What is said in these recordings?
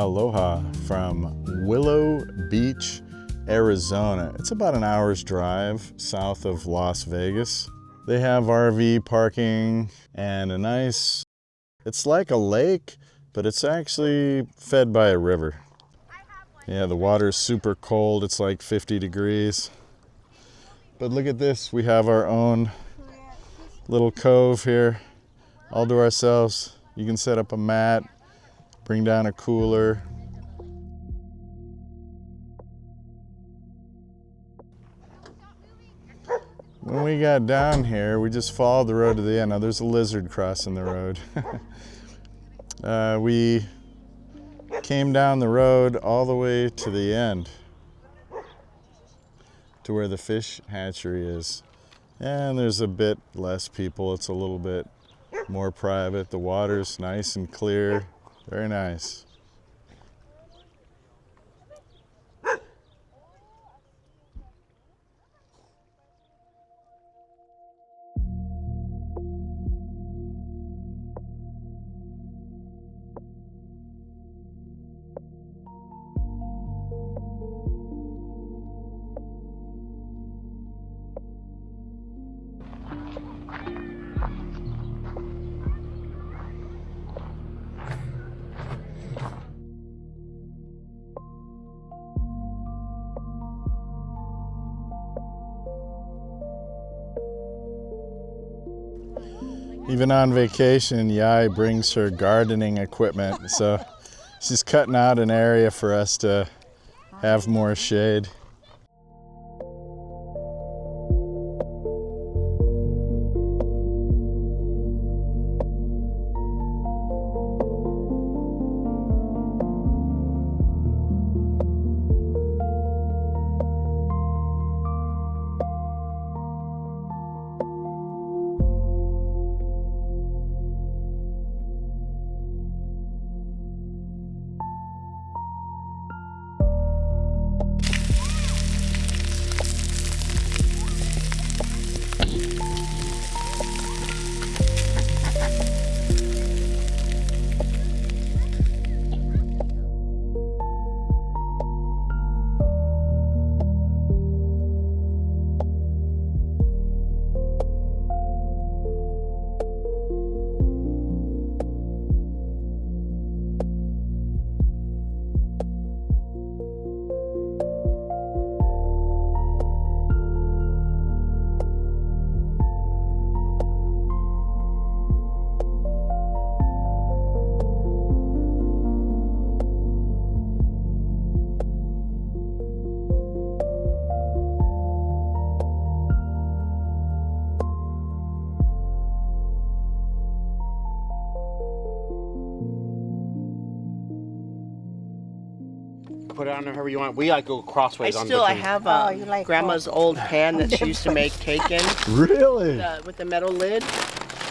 Aloha from Willow Beach, Arizona. It's about an hour's drive south of Las Vegas. They have RV parking and a nice, it's like a lake, but it's actually fed by a river. Yeah, the water is super cold. It's like 50 degrees. But look at this. We have our own little cove here, all to ourselves. You can set up a mat, bring down a cooler. When we got down here, we just followed the road to the end. Now there's a lizard crossing the road. We came down the road all the way to the end, to where the fish hatchery is. And there's a bit less people. It's a little bit more private. The water's nice and clear. Very nice. Even on vacation, Yai brings her gardening equipment, so she's cutting out an area for us to have more shade. Put it on however you want. We like go crossways on I have Grandma's old pan that she used to make cake in. Really? With the metal lid.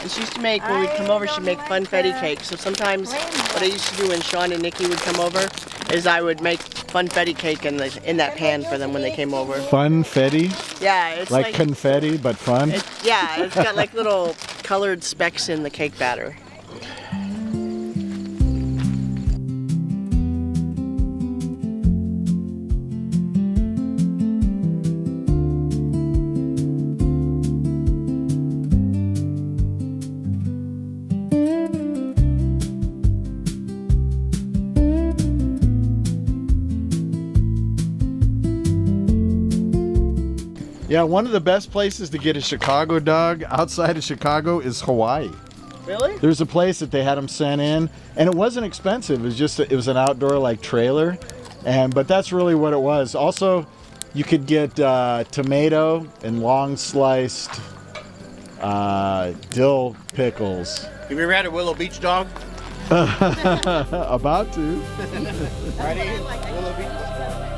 And she used to make, when we'd come over, she'd make funfetti cakes. So sometimes what I used to do when Sean and Nikki would come over is I would make funfetti cake in that pan for them when they came over. Funfetti? Yeah, it's like confetti, but fun? It's got like little colored specks in the cake batter. Yeah, one of the best places to get a Chicago dog outside of Chicago is Hawaii. Really? There's a place that they had them sent in, and it wasn't expensive. It was just it was an outdoor like trailer, but that's really what it was. Also, you could get tomato and long sliced dill pickles. Have you ever had a Willow Beach dog? About to. Ready? Willow Beach.